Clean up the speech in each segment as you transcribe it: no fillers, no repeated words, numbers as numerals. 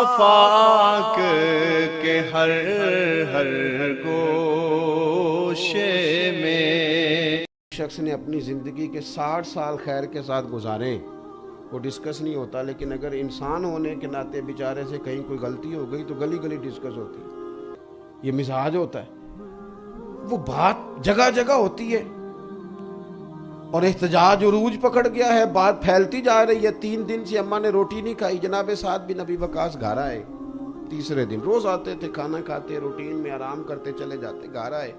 آفاق کے ہر ہر گوشے میں. شخص نے اپنی زندگی کے 60 سال خیر کے ساتھ گزارے، وہ ڈسکس نہیں ہوتا، لیکن اگر انسان ہونے کے ناطے بیچارے سے کہیں کوئی غلطی ہو گئی تو گلی گلی ڈسکس ہوتی ہے. یہ مزاج ہوتا ہے. وہ بات جگہ جگہ ہوتی ہے اور احتجاج عروج پکڑ گیا ہے، بات پھیلتی جا رہی ہے. 3 دن سے اماں نے روٹی نہیں کھائی. جناب سعد بن ابی وقاص گھر آئے. تیسرے دن روز آتے تھے، کھانا کھاتے، روٹین میں آرام کرتے چلے جاتے. گھر آئے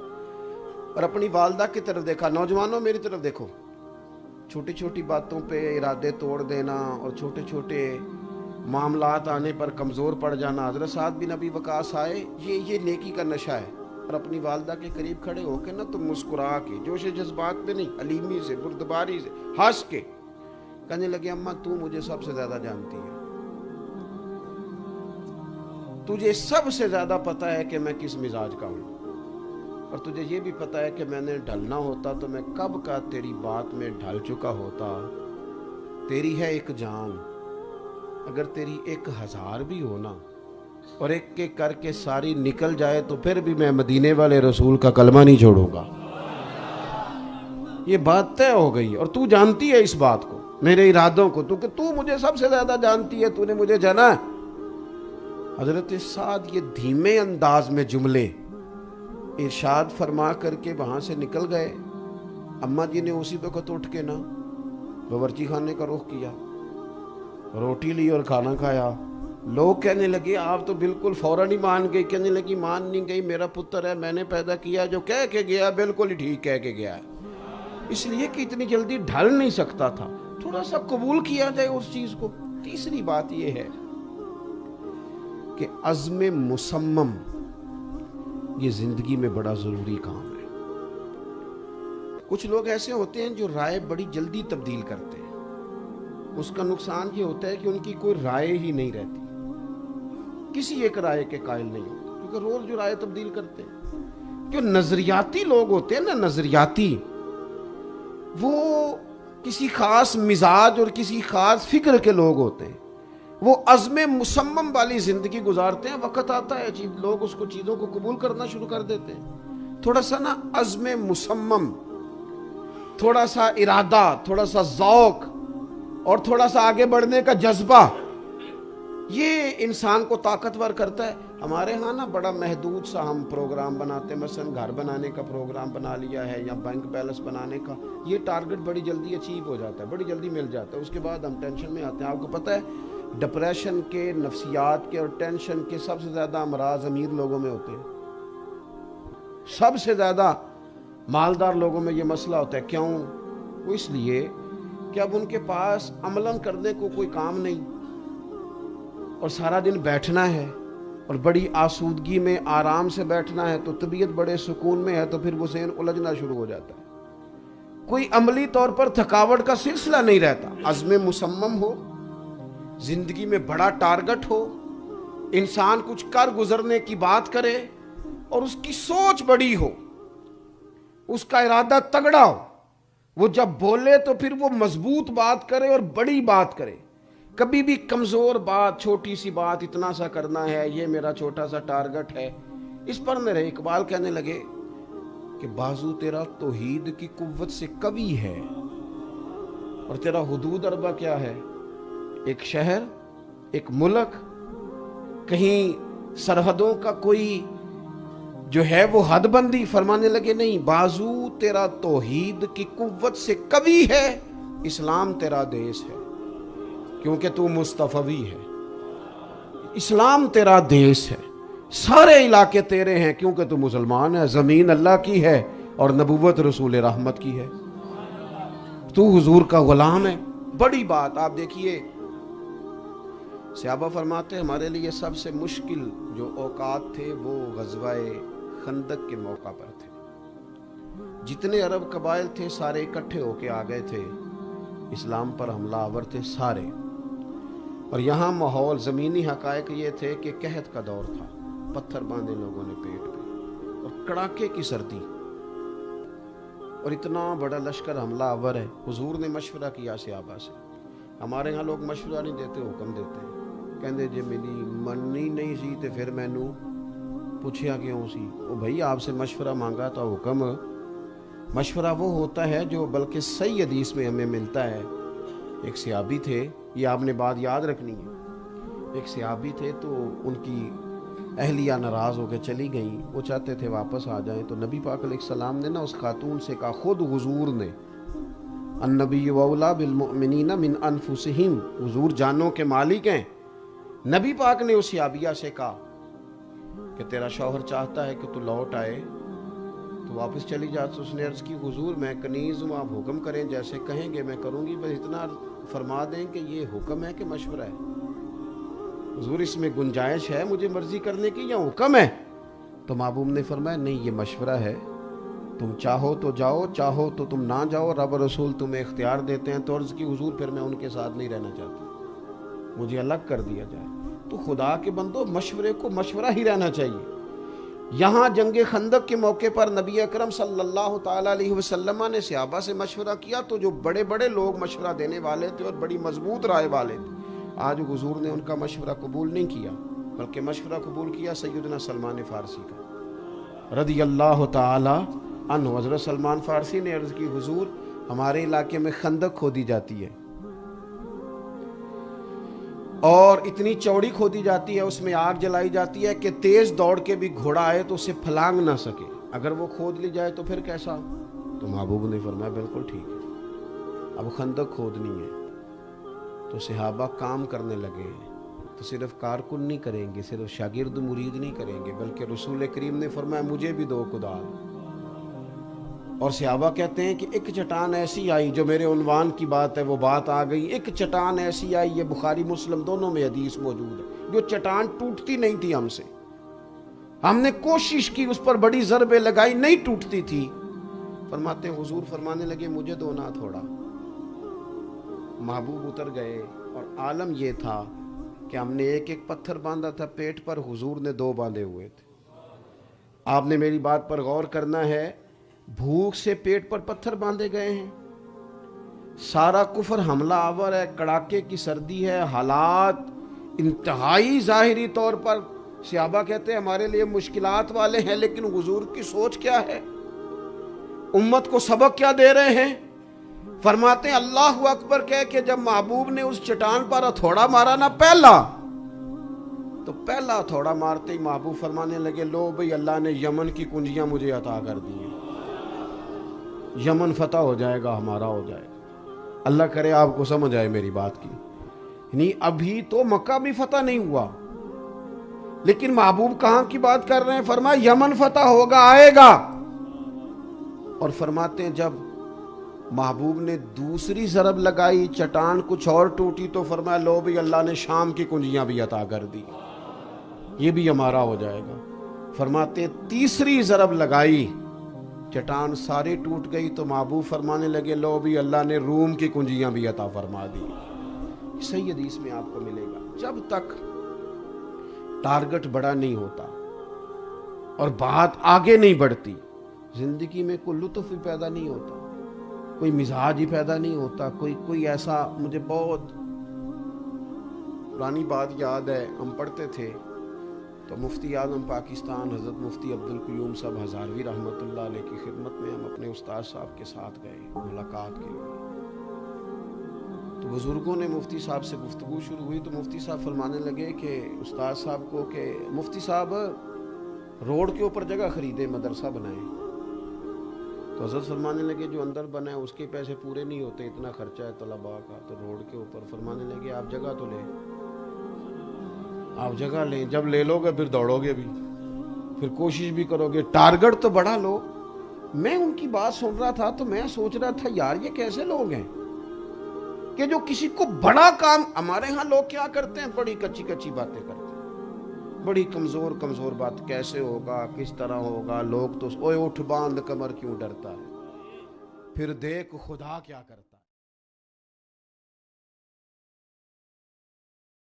اور اپنی والدہ کی طرف دیکھا. نوجوانوں میری طرف دیکھو، چھوٹی چھوٹی باتوں پہ ارادے توڑ دینا اور چھوٹے چھوٹے معاملات آنے پر کمزور پڑ جانا. حضرت سعد بن ابی وقاص آئے. یہ نیکی کا نشہ ہے. اور اپنی والدہ کے قریب کھڑے ہو کے نا تو مسکرا کے، جوش جذبات پہ نہیں، حلیمی سے، بردباری سے ہنس کے کہنے لگے اماں تو مجھے سب سے زیادہ جانتی ہے، تجھے سب سے زیادہ پتا ہے کہ میں کس مزاج کا ہوں، اور تجھے یہ بھی پتا ہے کہ میں نے ڈھلنا ہوتا تو میں کب کا تیری بات میں ڈھل چکا ہوتا. تیری ہے ایک جان، اگر تیری 1000 بھی ہونا اور ایک ایک کر کے ساری نکل جائے تو پھر بھی میں مدینے والے رسول کا کلمہ نہیں چھوڑوں گا. یہ بات طے ہو گئی اور تو جانتی ہے اس بات کو، میرے ارادوں کو، تو مجھے سب سے زیادہ جانتی ہے، تو نے مجھے جانا ہے. حضرت سعد یہ دھیمے انداز میں جملے ارشاد فرما کر کے وہاں سے نکل گئے. اماں جی نے اسی وقت اٹھ کے نا باورچی خانے کا رخ کیا، روٹی لی اور کھانا کھایا. لوگ کہنے لگے آپ تو بالکل فوراً ہی مان گئی. کہنے لگی مان نہیں گئی، میرا پتر ہے، میں نے پیدا کیا، جو کہہ کے گیا بالکل ہی ٹھیک کہہ کے گیا ہے. اس لیے کہ اتنی جلدی ڈھل نہیں سکتا تھا، تھوڑا سا قبول کیا جائے اس چیز کو. تیسری بات یہ ہے کہ عزم مصمم یہ زندگی میں بڑا ضروری کام ہے. کچھ لوگ ایسے ہوتے ہیں جو رائے بڑی جلدی تبدیل کرتے ہیں. اس کا نقصان یہ ہوتا ہے کہ ان کی کوئی رائے ہی نہیں رہتی، کسی ایک رائے کے قائل نہیں ہوتے، کیونکہ روز جو رائے تبدیل کرتے ہیں. جو نظریاتی لوگ ہوتے ہیں نا، نظریاتی، وہ کسی خاص مزاج اور کسی خاص فکر کے لوگ ہوتے ہیں. وہ عزم مصمم والی زندگی گزارتے ہیں. وقت آتا ہے لوگ اس کو چیزوں کو قبول کرنا شروع کر دیتے ہیں. تھوڑا سا نا عزم مصمم، تھوڑا سا ارادہ، تھوڑا سا ذوق اور تھوڑا سا آگے بڑھنے کا جذبہ، یہ انسان کو طاقتور کرتا ہے. ہمارے ہاں نا بڑا محدود سا ہم پروگرام بناتے ہیں، مثلا گھر بنانے کا پروگرام بنا لیا ہے یا بینک بیلنس بنانے کا. یہ ٹارگٹ بڑی جلدی اچیو ہو جاتا ہے، بڑی جلدی مل جاتا ہے. اس کے بعد ہم ٹینشن میں آتے ہیں. آپ کو پتہ ہے ڈپریشن کے، نفسیات کے اور ٹینشن کے سب سے زیادہ امراض امیر لوگوں میں ہوتے ہیں. سب سے زیادہ مالدار لوگوں میں یہ مسئلہ ہوتا ہے. کیوں؟ وہ اس لیے کہ اب ان کے پاس عملاً کرنے کو کوئی کام نہیں اور سارا دن بیٹھنا ہے اور بڑی آسودگی میں آرام سے بیٹھنا ہے، تو طبیعت بڑے سکون میں ہے تو پھر وہ ذہن الجھنا شروع ہو جاتا ہے. کوئی عملی طور پر تھکاوٹ کا سلسلہ نہیں رہتا. عزم مصمم ہو، زندگی میں بڑا ٹارگٹ ہو، انسان کچھ کر گزرنے کی بات کرے اور اس کی سوچ بڑی ہو، اس کا ارادہ تگڑا ہو. وہ جب بولے تو پھر وہ مضبوط بات کرے اور بڑی بات کرے. کبھی بھی کمزور بات، چھوٹی سی بات، اتنا سا کرنا ہے، یہ میرا چھوٹا سا ٹارگٹ ہے، اس پر نہ رہے. اقبال کہنے لگے کہ بازو تیرا توحید کی قوت سے قوی ہے اور تیرا حدود اربع کیا ہے؟ ایک شہر، ایک ملک، کہیں سرحدوں کا کوئی جو ہے وہ حد بندی. فرمانے لگے نہیں، بازو تیرا توحید کی قوت سے قوی ہے، اسلام تیرا دیس ہے کیونکہ تو مصطفی ہے. اسلام تیرا دیس ہے، سارے علاقے تیرے ہیں کیونکہ تو مسلمان ہے. زمین اللہ کی ہے اور نبوت رسول رحمت کی ہے. تو حضور کا غلام ہے. بڑی بات. آپ دیکھیے صحابہ فرماتے ہیں ہمارے لیے سب سے مشکل جو اوقات تھے وہ غزوہ خندق کے موقع پر تھے. جتنے عرب قبائل تھے سارے اکٹھے ہو کے آ گئے تھے، اسلام پر حملہ آور تھے سارے. اور یہاں ماحول، زمینی حقائق یہ تھے کہ قحط کا دور تھا، پتھر باندھے لوگوں نے پیٹ پہ اور کڑاکے کی سردی اور اتنا بڑا لشکر حملہ آور ہے. حضور نے مشورہ کیا صحابہ سے. ہمارے ہاں لوگ مشورہ نہیں دیتے، حکم دیتے ہیں. ਕਹਿੰਦੇ ਜੇ ਮੇਰੀ ਮੰਨਣੀ ਨਹੀਂ ਸੀ ਤੇ ਫਿਰ ਮੈਨੂੰ पूछा क्यों सी? वो भाई आपसे मशवरा मांगा तो हुक्म। मशवरा वो होता है जो बल्कि सही हदीस में हमें मिलता है। एक सहाबी थे, ये आपने बात याद रखनी है। एक सहाबी थे तो उनकी अहलिया नाराज़ होकर चली गई, वो चाहते थे वापस आ जाएं, तो नबी पाक अलैहिस्सलाम ने ना उस खातून से कहा, खुद हुजूर ने, अन्नबी औला बिलमुमिनीना मिन अनफुसिहिम, हुजूर जानों के मालिक हैं। नबी पाक ने उस सहाबिया से कहा कि तेरा शौहर चाहता है कि तू लौट आए तो वापस चली जा। तो उसने अर्ज़ की, हुजूर मैं कनीज़ हूँ, आप हुक्म करें, जैसे कहेंगे मैं करूँगी, बस इतना फरमा दें कि ये हुक्म है कि मशवरा है। हुजूर इसमें गुंजाइश है मुझे मर्जी करने की या हुक्म है? तो महबूब ने फरमाया, नहीं ये मशवरा है, तुम चाहो तो जाओ, चाहो तो तुम ना जाओ, रब रसूल तुम्हें इख्तियार देते हैं। तो अर्ज़ की, हुजूर फिर मैं उनके साथ नहीं रहना चाहता, मुझे अलग कर दिया जाए। तो खुदा के बंदो, मशवरे को मशवरा ही रहना चाहिए। यहाँ जंगे खंदक के मौके पर नबी अकरम सल्लल्लाहु ताला अलैहि वसल्लम ने सहाबा से मशवरा किया, तो जो बड़े बड़े लोग मशवरा देने वाले थे और बड़ी मजबूत राय वाले थे, आज हुजूर ने उनका मशवरा कबूल नहीं किया, बल्कि मशवरा कबूल किया सैयदना सलमान फारसी का रज़ी अल्लाह ताला अन्हु। हज़रत सलमान फारसी ने अर्ज़ की, हुजूर हमारे इलाके में खंदक खोदी जाती है और इतनी चौड़ी खोदी जाती है, उसमें आग जलाई जाती है कि तेज दौड़ के भी घोड़ा आए तो उसे फलांग ना सके, अगर वो खोद ली जाए तो फिर कैसा? तो महबूब ने फरमाया, बिल्कुल ठीक है, अब खंदक खोदनी है। तो सहाबा काम करने लगे, तो सिर्फ कारकुन नहीं करेंगे, सिर्फ शागिर्द मुरीद नहीं करेंगे, बल्कि रसूल करीम ने फरमाया, मुझे भी दो कुदाल। और सहाबा कहते हैं कि एक चट्टान ऐसी आई, जो मेरे उन्वान की बात है वो बात आ गई, एक चट्टान ऐसी आई, ये बुखारी मुस्लिम दोनों में हदीस मौजूद है, जो चट्टान टूटती नहीं थी हमसे, हमने कोशिश की, उस पर बड़ी ज़रबे लगाई, नहीं टूटती थी। फरमाते हैं हुजूर फरमाने लगे, मुझे दो ना थोड़ा। महबूब उतर गए और आलम ये था कि हमने एक एक पत्थर बांधा था पेट पर, हुजूर ने दो बांधे हुए थे। आपने मेरी बात पर गौर करना है, भूख से पेट पर पत्थर बांधे गए हैं, सारा कुफर हमला आवर है, कड़ाके की सर्दी है, हालात इंतहाई ज़ाहिरी तौर पर सहाबा कहते हैं हमारे लिए मुश्किलात वाले हैं, लेकिन हुजूर की सोच क्या है, उम्मत को सबक क्या दे रहे हैं? फरमाते हैं अल्लाहु अकबर कह के जब महबूब ने उस चट्टान पर हथौड़ा मारा ना पहला, तो पहला हथौड़ा मारते ही महबूब फरमाने लगे, लो भाई अल्लाह ने यमन की कुंजियां मुझे अता कर दी हैं, यमन फतह हो जाएगा, हमारा हो जाएगा। अल्लाह करे आपको समझ आए मेरी बात की। नहीं, अभी तो मक्का भी फतह नहीं हुआ, लेकिन महबूब कहां की बात कर रहे हैं? फरमाया यमन फतह होगा, आएगा। और फरमाते हैं जब महबूब ने दूसरी ज़रब लगाई, चट्टान कुछ और टूटी, तो फरमाया लो भी अल्लाह ने शाम की कुंजियां भी अता कर दी, ये भी हमारा हो जाएगा। फरमाते हैं तीसरी ज़रब लगाई, चट्टान सारी टूट गई, तो महबूब फरमाने लगे लो भी अल्लाह ने रूम की कुंजियां भी अता फरमा दी। सही हदीस में आपको मिलेगा, जब तक टारगेट बड़ा नहीं होता और बात आगे नहीं बढ़ती, जिंदगी में कोई लुत्फ भी पैदा नहीं होता, कोई मिजाज ही पैदा नहीं होता, कोई ऐसा। मुझे बहुत पुरानी बात याद है, हम पढ़ते थे तो मुफ्ती आज़म पाकिस्तान हज़रत मुफ्ती अब्दुल क़य्यूम साहब हज़ारवी रहमतुल्लाह अलैह की खिदमत में हम अपने उस्ताद साहब के साथ गए मुलाकात के लिए। तो बुज़ुर्गों ने मुफ्ती साहब से गुफ्तगू शुरू हुई, तो मुफ्ती साहब फरमाने लगे कि उस्ताद साहब को कि मुफ्ती साहब रोड के ऊपर जगह ख़रीदे, मदरसा बनाए। तो हज़रत फरमाने लगे जो अंदर बना है उसके पैसे पूरे नहीं होते, इतना खर्चा है तलबा का, तो रोड के ऊपर। फरमाने लगे आप जगह तो लें, आप जगह लें, जब ले लोगे फिर दौड़ोगे भी, फिर कोशिश भी करोगे, टारगेट तो बढ़ा लो। मैं उनकी बात सुन रहा था तो मैं सोच रहा था यार ये कैसे लोग हैं कि जो किसी को बड़ा काम, हमारे यहाँ लोग क्या करते हैं, बड़ी कच्ची कच्ची बातें करते हैं, बड़ी कमजोर कमजोर बात, कैसे होगा, किस तरह होगा, लोग तो ओए उठ बांध कमर क्यों डरता है, फिर देख खुदा क्या करता है।